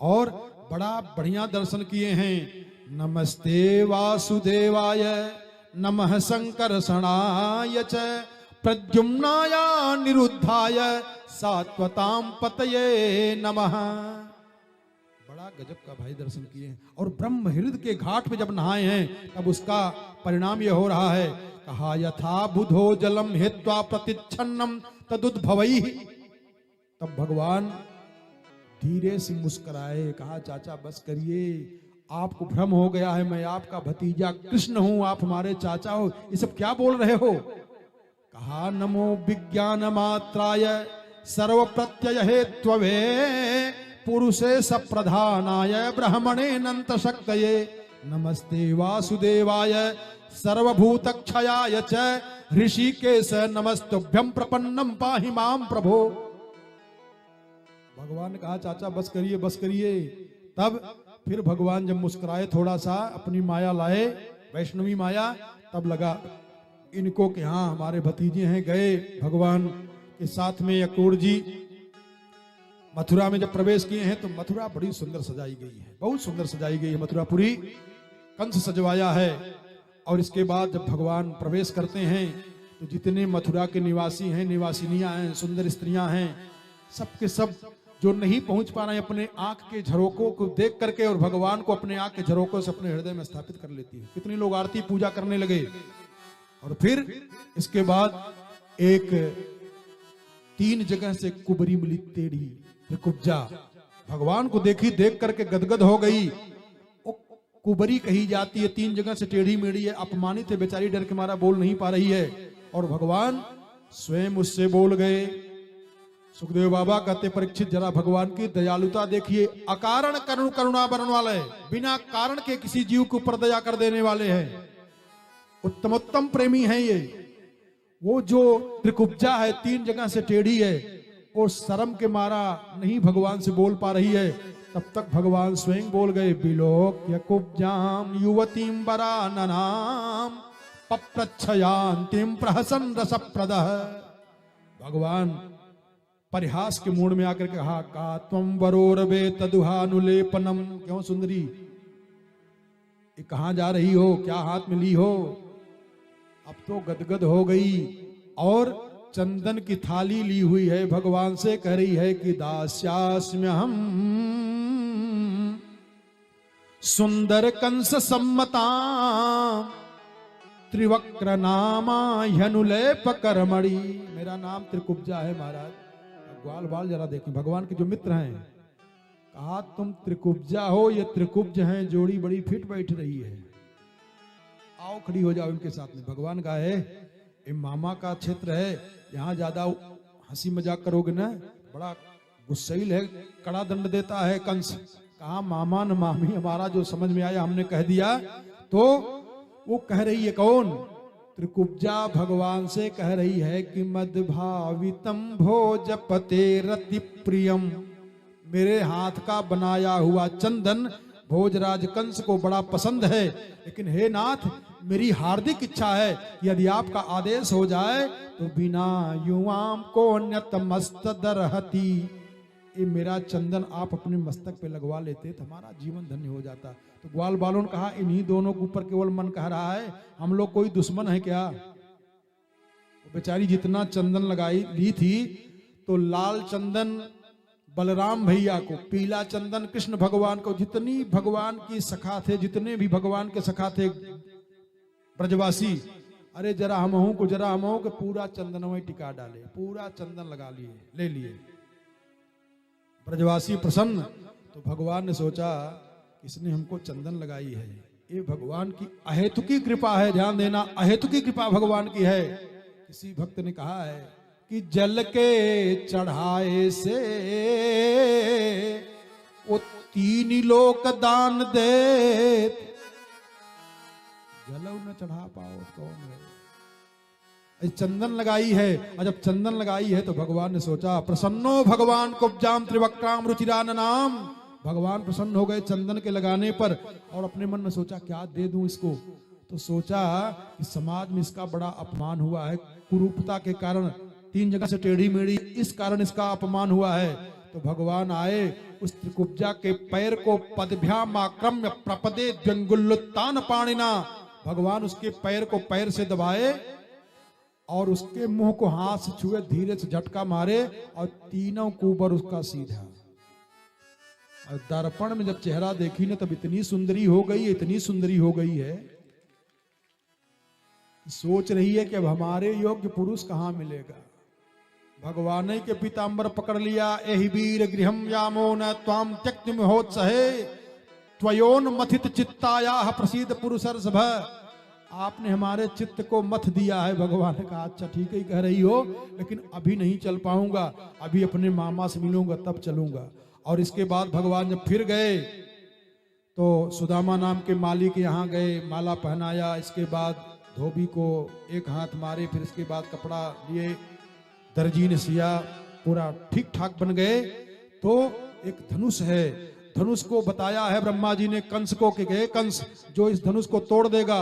और बड़ा बढ़िया दर्शन किए हैं। नमस्ते वासुदेवाय नमः संकर्षणाय च प्रद्युम्नाय निरुद्धाय सात्वताम पतये नमः। बड़ा गजब का भाई दर्शन किए हैं। और ब्रह्म हृदय के घाट पे जब नहाए हैं तब उसका परिणाम यह हो रहा है, कहा यथा बुधो जलम हित्वा प्रतिच्छन्नम तदुद्भवैः। तब भगवान धीरे से मुस्कुराए, कहा चाचा बस करिए, आपको भ्रम हो गया है, मैं आपका भतीजा कृष्ण हूं, आप हमारे चाचा हो, ये सब क्या बोल रहे हो। कहा नमो विज्ञान मात्राय सर्व प्रत्यय हेत्ववे पुरुषे सप्रधानाय ब्रह्मणे नंत शक्तये नमस्ते वासुदेवाय सर्वभूत क्षयाय च ऋषिकेश नमस्तुभ्यं प्रपन्नम पाहि माम प्रभो। भगवान ने कहा चाचा बस करिए बस करिए। तब फिर भगवान जब मुस्कुराए, थोड़ा सा अपनी माया लाए, वैष्णवी माया, तब लगा इनको कि हाँ हमारे भतीजे हैं। गए भगवान के साथ में अक्रूर जी मथुरा में जब प्रवेश किए हैं तो मथुरा बड़ी सुंदर सजाई गई है, बहुत सुंदर सजाई गई है मथुरापुरी, कंस सजवाया है। और इसके बाद जब भगवान प्रवेश करते हैं तो जितने मथुरा के निवासी हैं, निवासिनियां हैं, सुंदर स्त्रियां हैं, सबके सब जो नहीं पहुंच पा रहे हैं अपने आंख के झरोकों को देख करके और भगवान को अपने आंख के झरोकों से अपने हृदय में स्थापित कर लेती है। कितने लोग आरती पूजा करने लगे। और फिर इसके बाद एक 3 जगह से कुबरी मिली टेढ़ी कुब्जा, भगवान को देखी, देख करके गदगद हो गई। कुबरी कही जाती है, 3 जगह से टेढ़ी मेढ़ी है, अपमानित है बेचारी, डर के मारा बोल नहीं पा रही है। और भगवान स्वयं उससे बोल गए। सुखदेव बाबा कहते परीक्षित जरा भगवान की दयालुता देखिए, अकारण करुणा बरन वाले, बिना कारण के किसी जीव के ऊपर दया कर देने वाले हैं, उत्तमोत्तम प्रेमी हैं ये। वो जो त्रिकुब्जा है, 3 जगह से टेढ़ी है, और शर्म के मारा नहीं भगवान से बोल पा रही है। तब तक भगवान स्वयं बोल गए, बिलोक्य कुब्जाम युवतीम वराननाम पप्रच्छयान्तिम प्रहसन रसप्रदः। भगवान परिहास के मूड में आकर कहा, का त्वं वरोरवे तदुहानुलेपनम। क्यों सुंदरी, ये कहां जा रही हो, क्या हाथ में ली हो। अब तो गदगद हो गई और चंदन की थाली ली हुई है, भगवान से कह रही है कि दास्यास्म्य हम सुंदर कंस सम्मता त्रिवक्र नामा ह्यनुलेप कर्मणि। मेरा नाम त्रिकुब्जा है महाराज। ग्वाल बाल जरा देखें, भगवान के जो मित्र हैं, कहा तुम त्रिकुब्जा हो, ये त्रिकुब्ज हैं, जोड़ी बड़ी फिट बैठ रही है, आओ खड़ी हो जाओ इनके साथ में। भगवान का है ये मामा का क्षेत्र है, यहाँ ज्यादा हंसी मजाक करोगे ना, बड़ा गुस्सैल है, कड़ा दंड देता है कंस। कहा मामा न मामी, हमारा जो समझ में आया हमने कह दिया। तो वो कह रही है कौन, त्रिकुब्जा भगवान से कह रही है कि मदभावितम भोजपते रति प्रियम, मेरे हाथ का बनाया हुआ चंदन भोजराज कंस को बड़ा पसंद है, लेकिन हे नाथ मेरी हार्दिक इच्छा है यदि आपका आदेश हो जाए तो बिना युवाम को न्यतमस्त दरहती, ये मेरा चंदन आप अपने मस्तक पे लगवा लेते तो हमारा जीवन धन्य हो जाता। तो ग्वाल बालों ने कहा इन्हीं दोनों के ऊपर केवल मन कह रहा है, हम लोग कोई दुश्मन है क्या। तो बेचारी जितना चंदन लगाई ली थी, तो लाल चंदन बलराम भैया को, पीला चंदन कृष्ण भगवान को, जितनी भगवान की सखा थे, जितने भी भगवान के सखा थे ब्रजवासी, अरे जरा हमहू को, जरा हमहू को, पूरा चंदन में टिका डाले, पूरा चंदन लगा लिए, ले लिए। ब्रजवासी प्रसन्न। तो भगवान ने सोचा इसने हमको चंदन लगाई है, ये भगवान की अहेतुकी कृपा है, ध्यान देना, अहेतुकी कृपा भगवान की है। किसी भक्त ने कहा है कि जल के चढ़ाए से वो 3 लोक दान दे, जल न चढ़ा पाओ कौन है। चंदन लगाई है, और जब चंदन लगाई है तो भगवान ने सोचा प्रसन्नो भगवान कुब्जाम त्रिवक्राम रुचिराननाम, भगवान प्रसन्न हो गए चंदन के लगाने पर। और अपने मन में सोचा क्या दे दूं इसको। तो सोचा कि समाज में इसका बड़ा अपमान हुआ है, कुरूपता के कारण, 3 जगह से टेढ़ी मेढ़ी, इस कारण इसका अपमान हुआ है। तो तो भगवान आए, उस त्रिकुब्जा के पैर को पदभ्याम आक्रम्य प्रपदे द्वंगुल्लुत्तान पाणिना, भगवान उसके पैर को पैर से दबाए और उसके मुंह को हाथ से छुए, धीरे से झटका मारे और तीनों कुबर उसका सीधा। और दर्पण में जब चेहरा देखी ना तब इतनी सुंदरी हो गई, इतनी सुंदरी हो गई है, सोच रही है कि अब हमारे योग्य पुरुष कहां मिलेगा। भगवान के पीतांबर पकड़ लिया, एहि वीर गृहम यामो न त्वाम त्यक्ति महोत्सहे त्वयोन्मथित चित्ताया प्रसीद पुरुषर्षभ। आपने हमारे चित्त को मथ दिया है। भगवान ने कहा अच्छा ठीक है कह रही हो, लेकिन अभी नहीं चल पाऊंगा, अभी अपने मामा से मिलूंगा तब चलूंगा। और इसके बाद भगवान जब फिर गए तो सुदामा नाम के माली के यहाँ गए, माला पहनाया, इसके बाद धोबी को एक हाथ मारे, फिर इसके बाद कपड़ा लिए, दर्जी ने सिया, पूरा ठीक ठाक बन गए। तो एक धनुष है, धनुष को बताया है ब्रह्मा जी ने कंस को कि गए कंस, जो इस धनुष को तोड़ देगा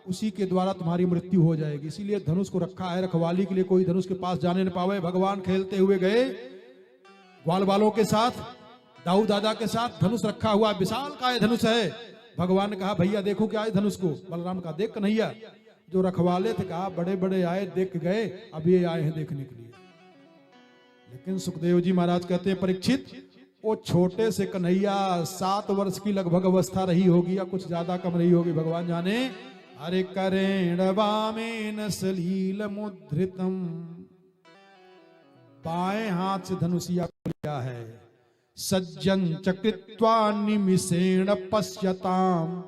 उसी के द्वारा तुम्हारी मृत्यु हो जाएगी, इसीलिए धनुष को रखा है रखवाली के लिए, कोई धनुष के पास जाने न पावे। भगवान खेलते हुए गए ग्वाल बालों के साथ, दाऊ दादा के साथ, धनुष रखा हुआ विशाल काय धनुष है। भगवान ने कहा भैया देखो क्या है धनुष को। बलराम कहा देख कन्हैया, जो रखवाले थे कहा बड़े बड़े आए देख के गए, अब ये आए हैं देखने के लिए। लेकिन सुखदेव जी महाराज कहते हैं परीक्षित, वो छोटे से कन्हैया 7 वर्ष की लगभग अवस्था रही होगी या कुछ ज्यादा कम रही होगी, भगवान जाने। अरे करेण वामेन सलील मुद्रितम, बाएं हाथ से धनुषिया को लिया है। सज्जन चकृत्वा निमिषेण पश्यताम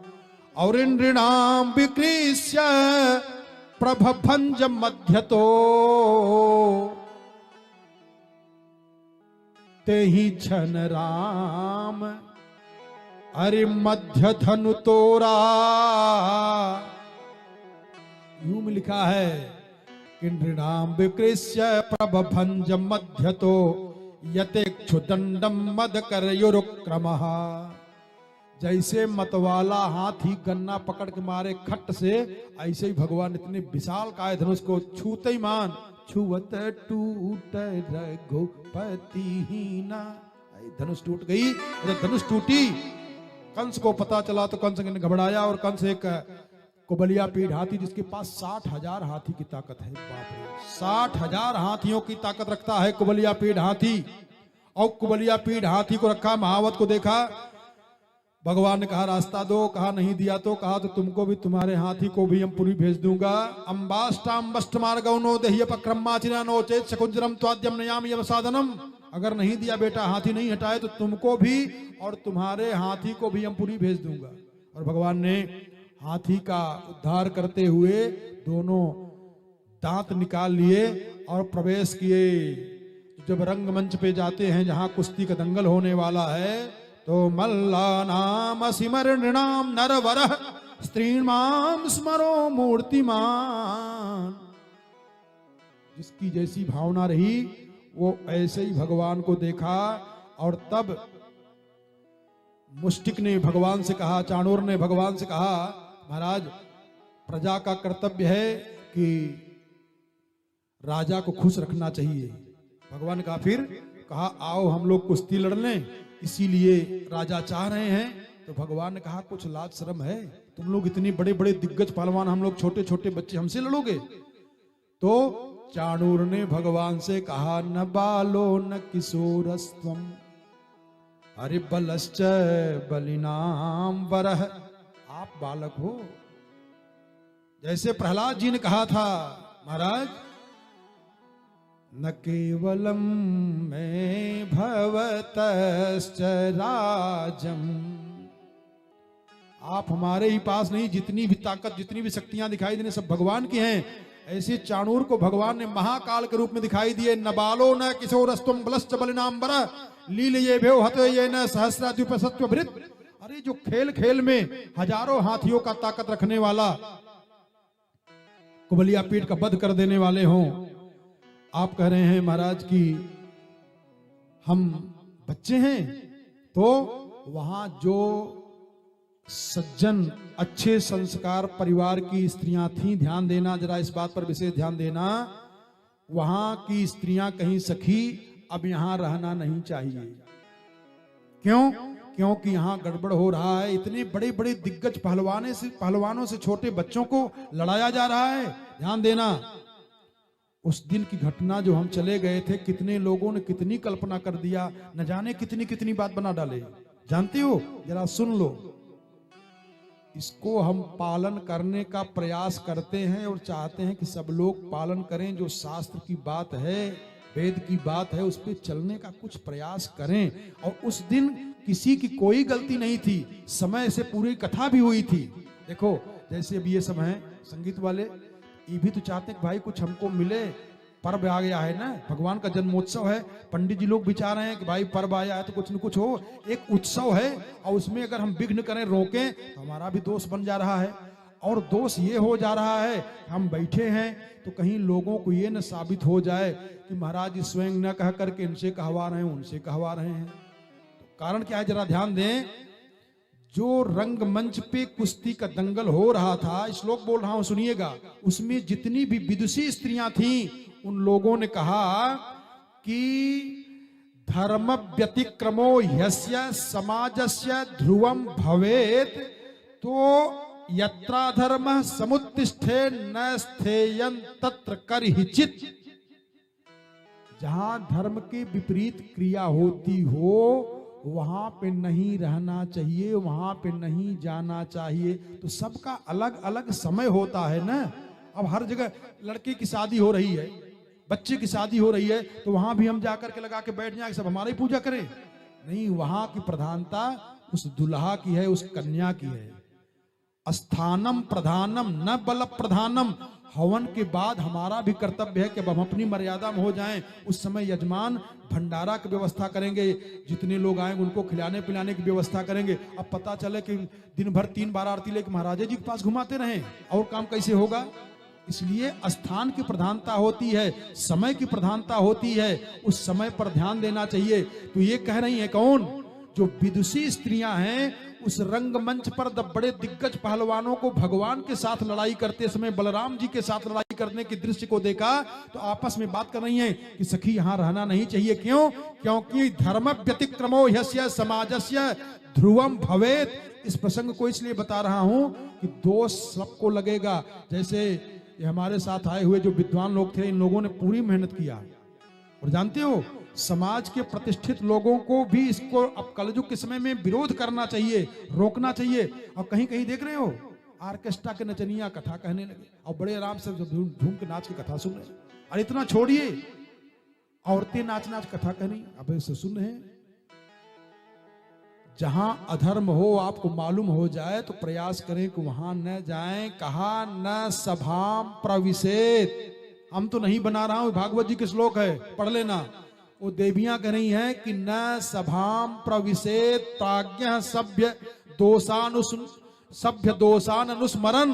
और नृणाम विकृष्य प्रभभंज मध्यतो ते ही छन राम अरे मध्य धनु तोरा। यूं में लिखा है कि नृणाम विकृष्य प्रभभंज मध्यतो यतेक्षुदंडम मद करयुरुक्रमः। जैसे मतवाला हाथी गन्ना पकड़ के मारे खट से, ऐसे ही भगवान इतने विशाल काय धनुष को छूते ही मान, छुवत टूट रघुपति हीना, धनुष टूट गई। धनुष टूटी, कंस को पता चला तो कंस ने घबराया, और कंस एक कुबलिया पीढ़ हाथी जिसके पास 60,000 हाथी की ताकत है, बाप रे 60,000 हाथियों की ताकत रखता है कुबलिया पीढ़ हाथी। और कुबलिया पीढ़ हाथी को रखा, महावत को देखा, भगवान ने कहा रास्ता दो, कहा नहीं दिया तो कहा तो तुमको भी, तुम्हारे हाथी को भी हम पुरी भेज दूंगा। अम्बाष्टाम्बष्ट मार्गौनो देह्य पक्रमाचिना नो चेत शकुंजरम त्वाद्यम नयामि साधनम। अगर नहीं दिया बेटा, हाथी नहीं हटाए तो तुमको भी और तुम्हारे हाथी को भी हम पुरी भेज दूंगा। और भगवान ने हाथी का उद्धार करते हुए दोनों दांत निकाल लिए और प्रवेश किए। जब रंगमंच पे जाते हैं जहां कुश्ती का दंगल होने वाला है, तो मल्ला नाम सिमर नृणाम नरवर स्त्रीणाम स्मरो मूर्तिमान। जिसकी जैसी भावना रही वो ऐसे ही भगवान को देखा। और तब मुष्टिक ने भगवान से कहा, चाणूर ने भगवान से कहा महाराज प्रजा का कर्तव्य है कि राजा को खुश रखना चाहिए। भगवान ने कहा फिर, कहा आओ हम लोग कुश्ती लड़ लें, इसीलिए राजा चाह रहे हैं। तो भगवान ने कहा कुछ लाज शर्म है, तुम लोग इतने बड़े बड़े दिग्गज पहलवान, हम लोग छोटे छोटे बच्चे, हमसे लड़ोगे? तो चाणूर ने भगवान से कहा न बालो न किशोरस्त्वम अरे बलश्च बलिनाम वरह। आप बालक हो, जैसे प्रहलाद जी ने कहा था महाराज न केवलम मैं भवतश्च राजम। आप हमारे ही पास नहीं, जितनी भी ताकत जितनी भी शक्तियां दिखाई देने सब भगवान की हैं। ऐसे चाणूर को भगवान ने महाकाल के रूप में दिखाई दिए। न बालो न किशोरस्तुम बलश्च बलिनाम्बर लील ये भेव हत ये न सहस्राद्युप सत्वभृत। अरे जो खेल खेल में हजारों हाथियों का ताकत रखने वाला, कुबलिया पीठ का वध कर देने वाले हों, आप कह रहे हैं महाराज की हम बच्चे हैं। तो वहां जो सज्जन अच्छे संस्कार परिवार की स्त्रियां थीं, ध्यान देना जरा, इस बात पर विशेष ध्यान देना, वहां की स्त्रियां कहीं सखी अब यहां रहना नहीं चाहिए। क्यों? क्योंकि यहां गड़बड़ हो रहा है, इतने बड़े बड़े दिग्गज पहलवानों से छोटे बच्चों को लड़ाया जा रहा है। ध्यान देना, उस दिन की घटना जो हम चले गए थे, कितने लोगों ने कितनी कल्पना कर दिया, न जाने कितनी कितनी बात बना डाले। जानते हो? जरा सुन लो। इसको हम पालन करने का प्रयास करते हैं और चाहते हैं कि सब लोग पालन करें। जो शास्त्र की बात है, वेद की बात है, उस पर चलने का कुछ प्रयास करें। और उस दिन किसी की कोई गलती नहीं थी, समय से पूरी कथा भी हुई थी। देखो, जैसे अभी ये सब हैं संगीत वाले, ये भी तो चाहते हैं कि भाई कुछ हमको मिले। पर्व आ गया है ना, भगवान का जन्मोत्सव है, पंडित जी लोग विचार रहे हैं कि भाई पर्व आया है तो कुछ न कुछ हो, एक उत्सव है, और उसमें अगर हम विघ्न करें, रोकें, तो हमारा भी दोष बन जा रहा है। और दोष ये हो जा रहा है, हम बैठे हैं तो कहीं लोगों को ये न साबित हो जाए कि महाराज जी स्वयं न कह करके इनसे कहवा रहे हैं, उनसे कहवा रहे हैं। तो कारण क्या है, जरा ध्यान दें। जो रंगमंच पे कुश्ती का दंगल हो रहा था, श्लोक बोल रहा हूं सुनिएगा, उसमें जितनी भी विदुषी स्त्रियां थीं, उन लोगों ने कहा कि धर्म व्यतिक्रमो ह्यस्य समाजस्य ध्रुवम भवेत, तो यत्रा धर्म समुत्तिष्ठे न स्थेयं तत्र करहिचित। जहां धर्म के विपरीत क्रिया होती हो, वहां पे नहीं रहना चाहिए, वहां पे नहीं जाना चाहिए। तो सबका अलग अलग समय होता है ना। अब हर जगह लड़के की शादी हो रही है, बच्चे की शादी हो रही है, तो वहां भी हम जाकर के लगा के बैठ जाए, सब हमारी पूजा करें? नहीं, वहां की प्रधानता उस दुल्हा की है, उस कन्या की है। स्थानम प्रधानम न बल प्रधानम। हवन के बाद हमारा भी कर्तव्य है कि अब हम अपनी मर्यादा में हो जाएं। उस समय यजमान भंडारा की व्यवस्था करेंगे, जितने लोग आएंगे उनको खिलाने पिलाने की व्यवस्था करेंगे। अब पता चले कि दिन भर 3 बार आरती लेके महाराजा जी के पास घुमाते रहें, और काम कैसे होगा? इसलिए स्थान की प्रधानता होती है, समय की प्रधानता होती है, उस समय पर ध्यान देना चाहिए। तो ये कह रही है कौन? जो विदुषी स्त्रियां हैं, उस रंगमंच पर बड़े दिग्गज पहलवानों को भगवान के साथ लड़ाई करते समय बलराम जी के साथ लड़ाई करने के दृश्य को देखा, तो आपस में बात कर रही हैं कि सखी यहां रहना नहीं चाहिए। क्यों? क्योंकि धर्म व्यतिक्रमो ह्यस्य समाजस्य ध्रुवम भवेत। इस प्रसंग को इसलिए बता रहा हूं कि दोष सबको लगेगा। जैसे ये हमारे साथ आए हुए जो विद्वान लोग थे, इन लोगों ने पूरी मेहनत किया, और जानते हो, समाज के प्रतिष्ठित लोगों को भी इसको अब कलयुग के समय में विरोध करना चाहिए, रोकना चाहिए। और कहीं कहीं देख रहे हो, ऑर्केस्ट्रा के नचनिया कथा कहने लगे, और बड़े आराम से झूम के नाच की कथा सुन रहे हैं। और इतना छोड़िए, औरतें नाच नाच कथा कहनी, अब इसे सुन रहे हैं। जहां अधर्म हो, आपको मालूम हो जाए तो प्रयास करें कि वहां न जाएं। कहा न सभाम प्रविशेत। हम तो नहीं बना रहा हूं, भागवत जी के श्लोक है, पढ़ लेना। वो देवियां कह रही हैं कि न सभाम प्रविशेत प्राज्ञ सभ्य दोषान अनुस्मरण।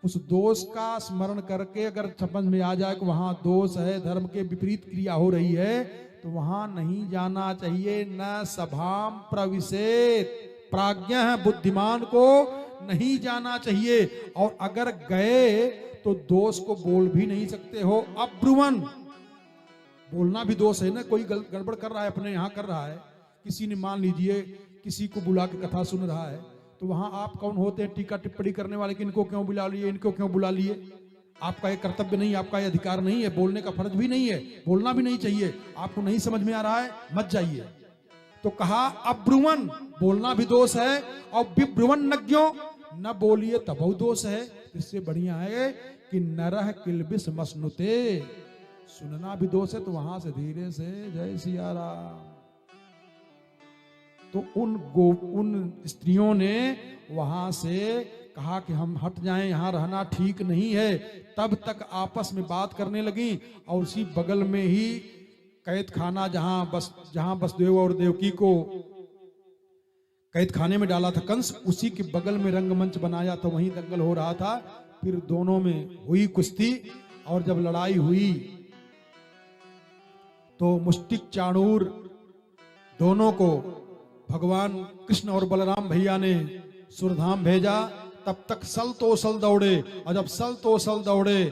उस दोष का स्मरण करके अगर समझ में आ जाए कि वहां दोष है, धर्म के विपरीत क्रिया हो रही है, तो वहां नहीं जाना चाहिए। न सभाम प्रविशेत, प्राज्ञ बुद्धिमान को नहीं जाना चाहिए। और अगर गए तो दोष को बोल भी नहीं सकते हो। अब्रुवन, बोलना भी दोष है ना। कोई गड़बड़ कर रहा है, अपने यहाँ कर रहा है, किसी ने मान लीजिए किसी को बुला के कथा सुन रहा है, तो वहां आप कौन होते हैं टीका टिप्पणी करने वाले कि इनको क्यों बुला लिए, इनको क्यों बुला लिए? आपका ये कर्तव्य नहीं, आपका ये अधिकार नहीं है, बोलने का फर्ज भी नहीं है, बोलना भी नहीं चाहिए। आपको नहीं समझ में आ रहा है, मत जाइए। तो कहा अब्रुवन, बोलना भी दोष है, और विब्रुवन नज्ञो, न बोलिए तब दोष है। इससे बढ़िया है कि नरह किलबिस मसनुते, सुनना भी दोष है, तो वहां से धीरे से जय सिया राम। तो उन स्त्रियों ने वहां से कहा कि हम हट जाएं, यहां रहना ठीक नहीं है। तब तक आपस में बात करने लगी, और उसी बगल में ही कैद खाना, जहां वसुदेव और देवकी को कैद खाने में डाला था कंस, उसी के बगल में रंगमंच बनाया था, वहीं दंगल हो रहा था। फिर दोनों में हुई कुश्ती, और जब लड़ाई हुई तो मुष्टिक चाणूर दोनों को भगवान कृष्ण और बलराम भैया ने सुरधाम भेजा। तब तक सल तो सल दौड़े, और जब सल तो सल दौड़े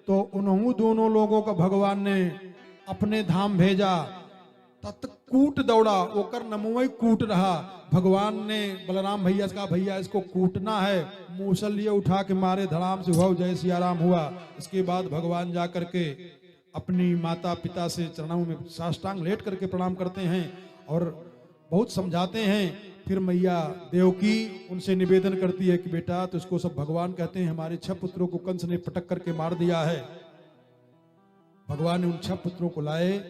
तो उन्होंने दोनों लोगों को भगवान ने अपने धाम भेजा। तत्कूट दौड़ा, ओकर नमुई कूट रहा। भगवान ने बलराम भैया से कहा, भैया इसको कूटना है। मूसल लिए उठा के मारे, धड़ाम से हुआ, जय सियाराम हुआ। इसके बाद भगवान जा करके अपनी माता पिता से चरणों में साष्टांग लेट करके प्रणाम करते हैं और बहुत समझाते हैं। फिर मैया देवकी उनसे निवेदन करती है कि बेटा, तो इसको सब भगवान कहते हैं, हमारे 6 पुत्रों को कंस ने पटक करके मार दिया है। भगवान ने उन 6 पुत्रों को लाए।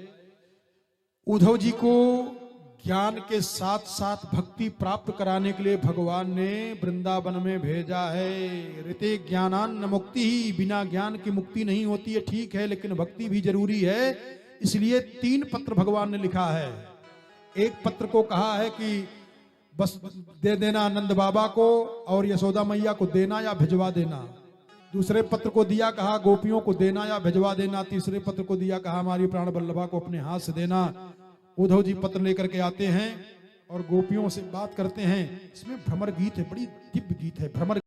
उद्धव जी को ज्ञान के साथ साथ भक्ति प्राप्त कराने के लिए भगवान ने वृंदावन में भेजा है। ऋते ज्ञानान्न मुक्ति ही, बिना ज्ञान की मुक्ति नहीं होती है, ठीक है, लेकिन भक्ति भी जरूरी है। इसलिए 3 पत्र भगवान ने लिखा है। एक पत्र को कहा है कि बस दे देना नंद बाबा को और यशोदा मैया को देना या भिजवा देना। दूसरे पत्र को दिया, कहा गोपियों को देना या भिजवा देना। तीसरे पत्र को दिया, कहा हमारी प्राण वल्लभा को अपने हाथ से देना। उद्धव जी पत्र लेकर के आते हैं और गोपियों से बात करते हैं। इसमें भ्रमर गीत है, बड़ी दिव्य गीत है, भ्रमर